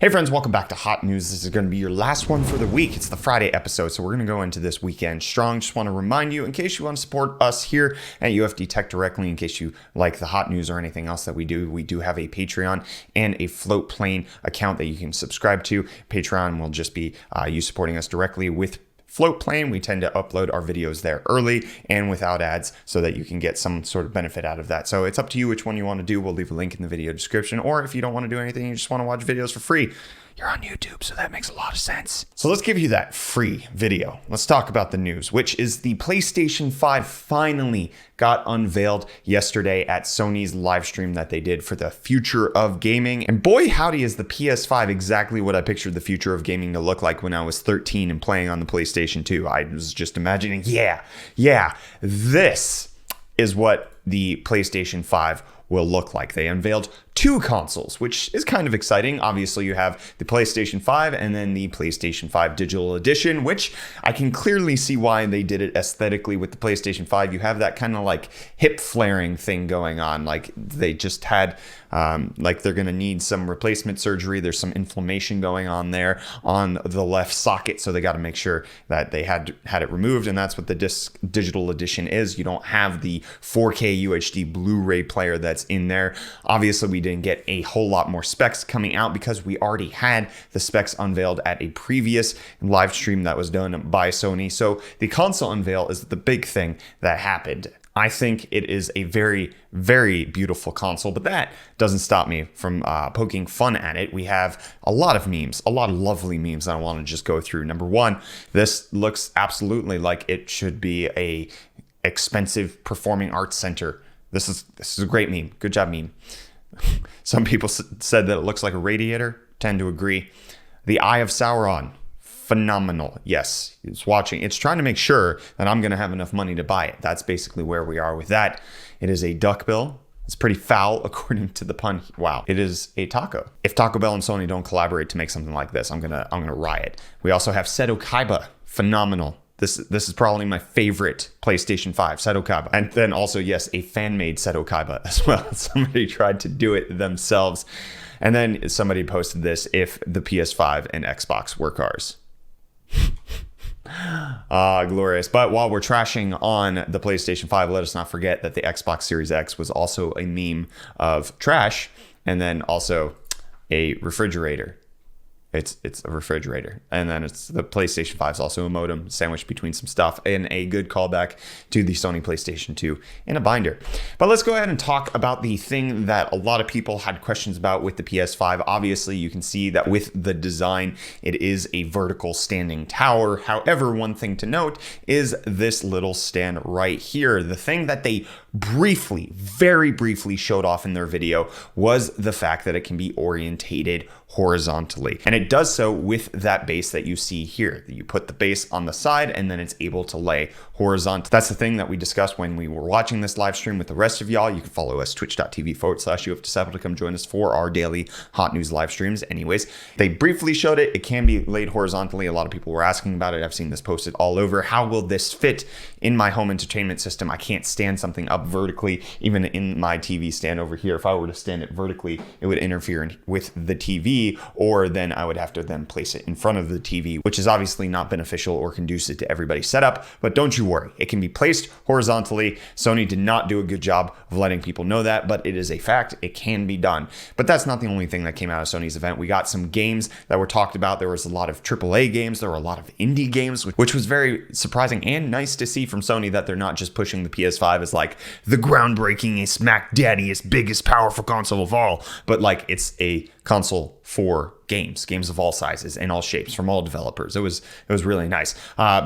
Hey friends, welcome back to Hot News. This is going to be your last one for the week. It's the Friday episode, so we're going to go into this weekend strong. Just want to remind you, in case you want to support us here at UFD Tech directly, in case you like the hot news or anything else that we do have a Patreon and a Float Plane account that you can subscribe to. Patreon will just be you supporting us directly with Float Plane. We tend to upload our videos there early and without ads so that you can get some sort of benefit out of that. So it's up to you which one you want to do. We'll leave a link in the video description. Or if you don't want to do anything, you just want to watch videos for free, you're on YouTube, so that makes a lot of sense. So let's give you that free video. Let's talk about the news, which is the PlayStation 5 finally got unveiled yesterday at Sony's live stream that they did for the future of gaming. And boy, howdy, is the PS5 exactly what I pictured the future of gaming to look like when I was 13 and playing on the PlayStation 2. I was just imagining, this is what the PlayStation 5 will look like. They unveiled two consoles, which is kind of exciting. Obviously, you have the PlayStation 5 and then the PlayStation 5 Digital Edition, which I can clearly see why they did it aesthetically with the PlayStation 5. You have that kind of like hip flaring thing going on. Like they just had, like they're going to need some replacement surgery. There's some inflammation going on there on the left socket. So they got to make sure that they had it removed. And that's what the Digital Edition is. You don't have the 4K UHD Blu-ray player that's in there. Obviously, we didn't get a whole lot more specs coming out because we already had the specs unveiled at a previous live stream that was done by Sony. So the console unveil is the big thing that happened. I think it is a very, very beautiful console, but that doesn't stop me from poking fun at it. We have a lot of memes, a lot of lovely memes that I want to just go through. Number one, this looks absolutely like it should be a expensive performing arts center. This is a great meme. Good job, meme. Some people said that it looks like a radiator. Tend to agree. The Eye of Sauron. Phenomenal. Yes, it's watching. It's trying to make sure that I'm going to have enough money to buy it. That's basically where we are with that. It is a duckbill. It's pretty foul according to the pun. Wow. It is a taco. If Taco Bell and Sony don't collaborate to make something like this, I'm gonna riot. We also have Seto Kaiba. Phenomenal. This is probably my favorite PlayStation 5, Seto Kaiba. And then also, yes, a fan-made Seto Kaiba as well. Somebody tried to do it themselves. And then somebody posted this: if the PS5 and Xbox were cars. Glorious. But while we're trashing on the PlayStation 5, let us not forget that the Xbox Series X was also a meme of trash, and then also a refrigerator. It's a refrigerator. And then it's the PlayStation 5 is also a modem sandwiched between some stuff, and a good callback to the Sony PlayStation 2 in a binder. But let's go ahead and talk about the thing that a lot of people had questions about with the PS5. Obviously, you can see that with the design, it is a vertical standing tower. However, one thing to note is this little stand right here. The thing that they very briefly showed off in their video was the fact that it can be orientated horizontally. And it does so with that base that you see here. You put the base on the side and then it's able to lay horizontal. That's the thing that we discussed when we were watching this live stream with the rest of y'all. You can follow us twitch.tv/UFDisciple to come join us for our daily hot news live streams. Anyways, they briefly showed it. It can be laid horizontally. A lot of people were asking about it. I've seen this posted all over. How will this fit in my home entertainment system? I can't stand something up vertically, even in my TV stand over here. If I were to stand it vertically, it would interfere with the TV, or then I would have to then place it in front of the TV, which is obviously not beneficial or conducive to everybody's setup. But don't you worry, it can be placed horizontally. Sony did not do a good job of letting people know that, but it is a fact. It can be done. But that's not the only thing that came out of Sony's event. We got some games that were talked about. There was a lot of AAA games. There were a lot of indie games, which was very surprising and nice to see from Sony, that they're not just pushing the PS5 as like the groundbreaking, smack daddiest, biggest, powerful console of all, but like it's a console for games of all sizes and all shapes from all developers. It was really nice.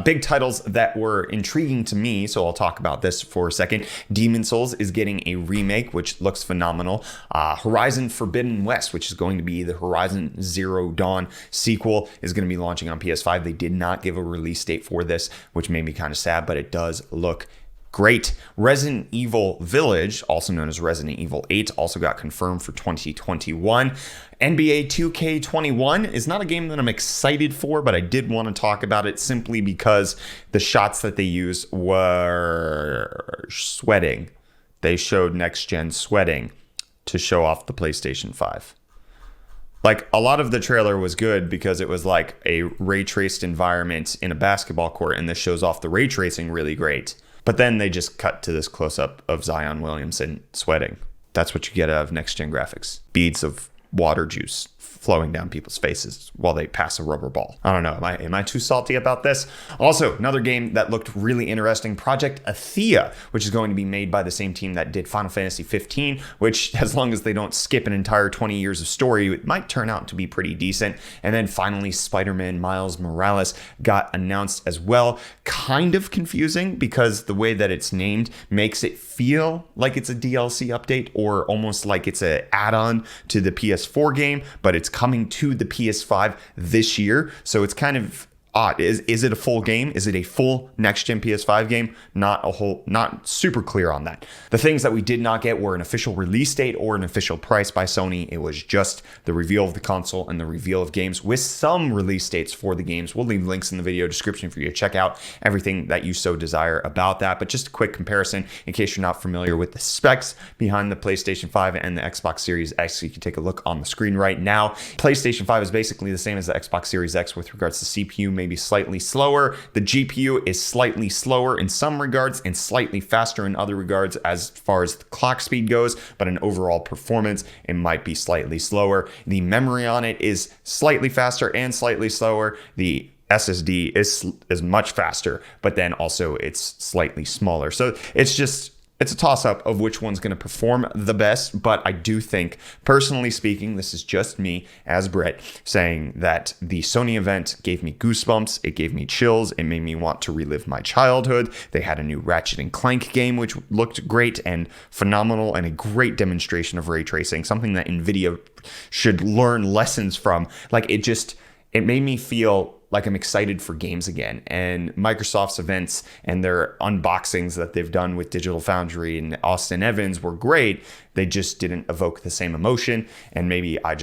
Big titles that were intriguing to me, so I'll talk about this for a second. Demon's Souls is getting a remake, which looks phenomenal. Horizon Forbidden West, which is going to be the Horizon Zero Dawn sequel, is going to be launching on PS5. They did not give a release date for this, which made me kind of sad, but it does look great. Resident Evil Village, also known as Resident Evil 8, also got confirmed for 2021. NBA 2K21 is not a game that I'm excited for, but I did want to talk about it simply because the shots that they used were sweating. They showed next gen sweating to show off the PlayStation 5. Like, a lot of the trailer was good because it was like a ray traced environment in a basketball court, and this shows off the ray tracing really great. But then they just cut to this close up of Zion Williamson sweating. That's what you get out of next gen graphics. Beads of water juice flowing down people's faces while they pass a rubber ball. I don't know. Am I too salty about this? Also, another game that looked really interesting, Project Athea, which is going to be made by the same team that did Final Fantasy 15, which, as long as they don't skip an entire 20 years of story, it might turn out to be pretty decent. And then finally, Spider-Man Miles Morales got announced as well. Kind of confusing because the way that it's named makes it feel like it's a DLC update or almost like it's an add-on to the PS4 game, but it's coming to the PS5 this year. So it's kind of odd. Is it a full game? Is it a full next-gen PS5 game? Not super clear on that. The things that we did not get were an official release date or an official price by Sony. It was just the reveal of the console and the reveal of games with some release dates for the games. We'll leave links in the video description for you to check out everything that you so desire about that. But just a quick comparison in case you're not familiar with the specs behind the PlayStation 5 and the Xbox Series X. You can take a look on the screen right now. PlayStation 5 is basically the same as the Xbox Series X with regards to CPU, maybe slightly slower. The GPU is slightly slower in some regards and slightly faster in other regards as far as the clock speed goes, but in overall performance, it might be slightly slower. The memory on it is slightly faster and slightly slower. The SSD is much faster, but then also it's slightly smaller. So it's a toss-up of which one's going to perform the best, but I do think, personally speaking, this is just me as Brett saying that the Sony event gave me goosebumps, it gave me chills, it made me want to relive my childhood. They had a new Ratchet and Clank game, which looked great and phenomenal, and a great demonstration of ray tracing, something that NVIDIA should learn lessons from. Like, it made me feel like I'm excited for games again. And Microsoft's events and their unboxings that they've done with Digital Foundry and Austin Evans were great. They just didn't evoke the same emotion. And maybe I'm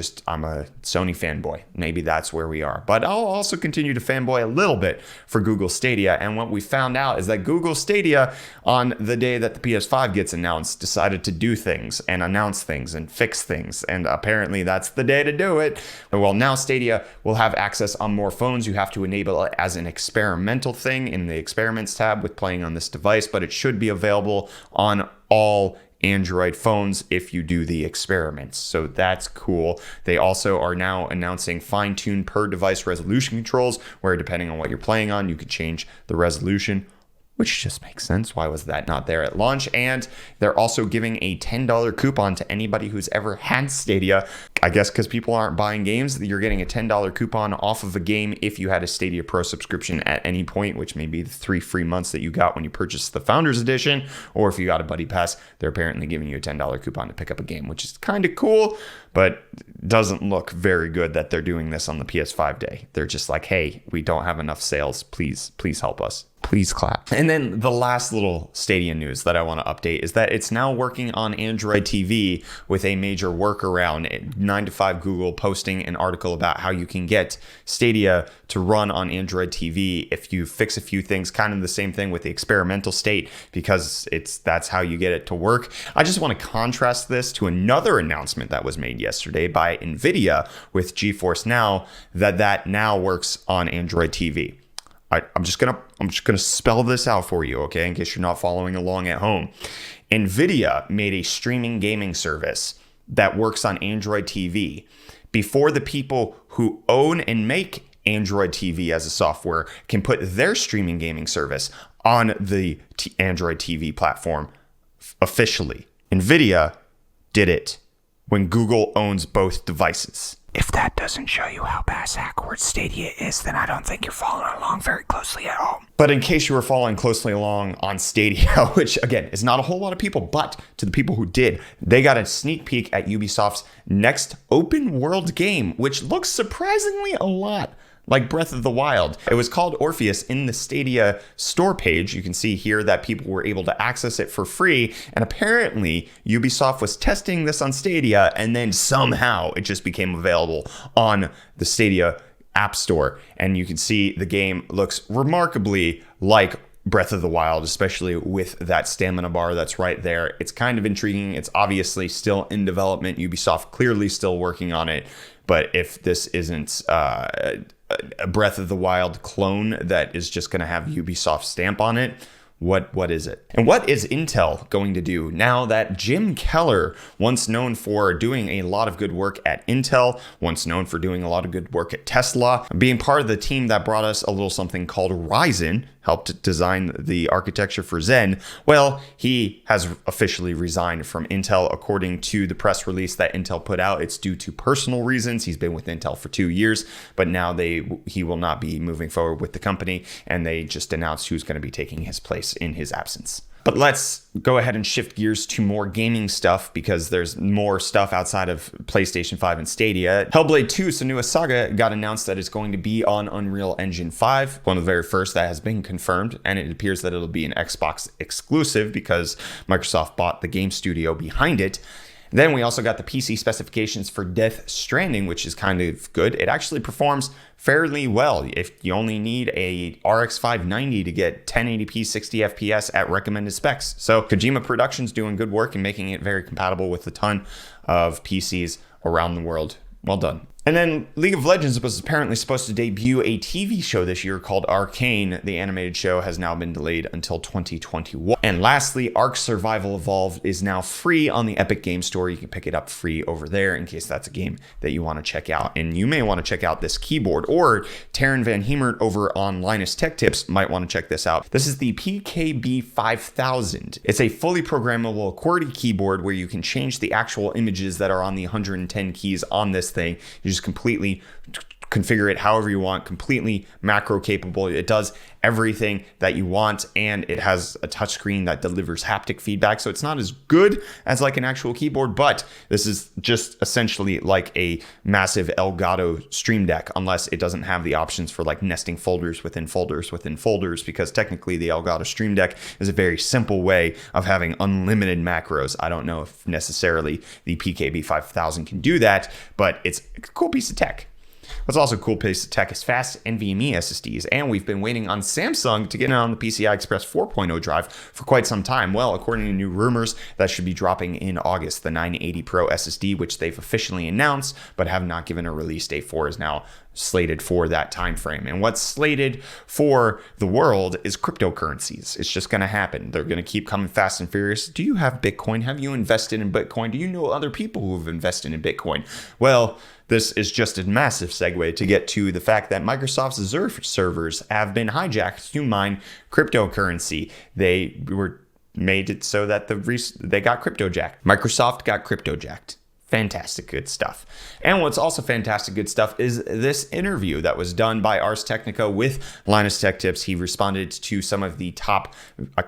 a Sony fanboy. Maybe that's where we are. But I'll also continue to fanboy a little bit for Google Stadia. And what we found out is that Google Stadia, on the day that the PS5 gets announced, decided to do things and announce things and fix things. And apparently that's the day to do it. Well, now Stadia will have access on more phones. You have to enable it as an experimental thing in the experiments tab with playing on this device, but it should be available on all Android phones if you do the experiments. So that's cool. They also are now announcing fine-tuned per device resolution controls, where depending on what you're playing on, you could change the resolution, which just makes sense. Why was that not there at launch? And they're also giving a $10 coupon to anybody who's ever had Stadia. I guess because people aren't buying games, you're getting a $10 coupon off of a game if you had a Stadia Pro subscription at any point, which may be the 3 free months that you got when you purchased the Founders Edition, or if you got a Buddy Pass, they're apparently giving you a $10 coupon to pick up a game, which is kind of cool, but doesn't look very good that they're doing this on the PS5 day. They're just like, hey, we don't have enough sales. Please help us. Please clap. And then the last little Stadia news that I want to update is that it's now working on Android TV with a major workaround. 9to5 Google posting an article about how you can get Stadia to run on Android TV if you fix a few things, kind of the same thing with the experimental state, because that's how you get it to work. I just want to contrast this to another announcement that was made yesterday by NVIDIA with GeForce Now that now works on Android TV. I'm just gonna spell this out for you, okay, in case you're not following along at home. NVIDIA made a streaming gaming service that works on Android TV before the people who own and make Android TV as a software can put their streaming gaming service on the Android TV platform officially. NVIDIA did it when Google owns both devices. If that doesn't show you how backwards Stadia is, then I don't think you're following along very closely at all. But in case you were following closely along on Stadia, which again is not a whole lot of people, but to the people who did, they got a sneak peek at Ubisoft's next open world game, which looks surprisingly a lot like Breath of the Wild. It was called Orpheus in the Stadia store page. You can see here that people were able to access it for free. And apparently Ubisoft was testing this on Stadia, and then somehow it just became available on the Stadia App Store. And you can see the game looks remarkably like Breath of the Wild, especially with that stamina bar that's right there. It's kind of intriguing. It's obviously still in development. Ubisoft clearly still working on it. But if this isn't a Breath of the Wild clone that is just going to have Ubisoft stamp on it, what is it? And what is Intel going to do now that Jim Keller, once known for doing a lot of good work at Intel, once known for doing a lot of good work at Tesla, being part of the team that brought us a little something called Ryzen, helped design the architecture for Zen, well, he has officially resigned from Intel. According to the press release that Intel put out, it's due to personal reasons. He's been with Intel for 2 years, but now he will not be moving forward with the company, and they just announced who's going to be taking his place in his absence. But let's go ahead and shift gears to more gaming stuff, because there's more stuff outside of PlayStation 5 and Stadia. Hellblade 2, Senua's Saga, got announced that it's going to be on Unreal Engine 5, one of the very first that has been confirmed, and it appears that it'll be an Xbox exclusive because Microsoft bought the game studio behind it. Then we also got the PC specifications for Death Stranding, which is kind of good. It actually performs fairly well. If you only need a RX 590 to get 1080p 60 FPS at recommended specs. So Kojima Productions doing good work and making it very compatible with a ton of PCs around the world. Well done. And then League of Legends was apparently supposed to debut a TV show this year called Arcane. The animated show has now been delayed until 2021. And lastly, Ark Survival Evolved is now free on the Epic Game Store. You can pick it up free over there in case that's a game that you want to check out. And you may want to check out this keyboard, or Taryn Van Hemert over on Linus Tech Tips might want to check this out. This is the PKB 5000. It's a fully programmable QWERTY keyboard where you can change the actual images that are on the 110 keys on this thing. You just completely configure it however you want, completely macro capable. It does everything that you want, and it has a touchscreen that delivers haptic feedback. So it's not as good as like an actual keyboard, but this is just essentially like a massive Elgato Stream Deck, unless it doesn't have the options for like nesting folders within folders within folders, because technically the Elgato Stream Deck is a very simple way of having unlimited macros. I don't know if necessarily the PKB 5000 can do that, but it's a cool piece of tech. What's also a cool piece of tech is fast NVMe SSDs, and we've been waiting on Samsung to get it on the PCI Express 4.0 drive for quite some time. Well, according to new rumors, that should be dropping in August. The 980 Pro SSD, which they've officially announced but have not given a release date for, is now slated for that time frame. And what's slated for the world is cryptocurrencies. It's just going to happen. They're going to keep coming fast and furious. Do you have Bitcoin? Have you invested in Bitcoin? Do you know other people who have invested in Bitcoin? Well, this is just a massive segue to get to the fact that Microsoft's Azure servers have been hijacked to mine cryptocurrency. They were made it so that they got cryptojacked. Microsoft got cryptojacked. Fantastic good stuff. And what's also fantastic good stuff is this interview that was done by Ars Technica with Linus Tech Tips. He responded to some of the top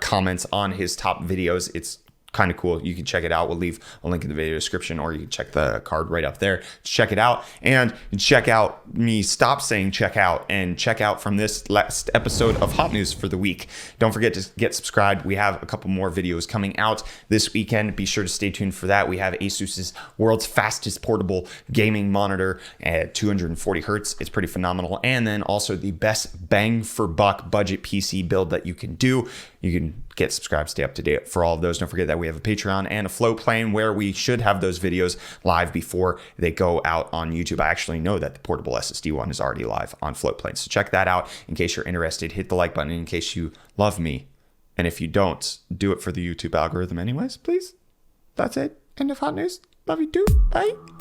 comments on his top videos. It's kind of cool. You can check it out. We'll leave a link in the video description, or you can check the card right up there. Check it out, and check out me stop saying check out and check out from this last episode of Hot News for the week. Don't forget to get subscribed. We have a couple more videos coming out this weekend. Be sure to stay tuned for that. We have Asus's world's fastest portable gaming monitor at 240 hertz. It's pretty phenomenal. And then also the best bang for buck budget PC build that you can do. You can get subscribed, stay up to date for all of those. Don't forget that we have a Patreon and a Float Plane where we should have those videos live before they go out on YouTube. I actually know that the portable SSD one is already live on Float Plane. So check that out in case you're interested. Hit the like button in case you love me. And if you don't, do it for the YouTube algorithm anyways, please. That's it. End of Hot News. Love you too. Bye.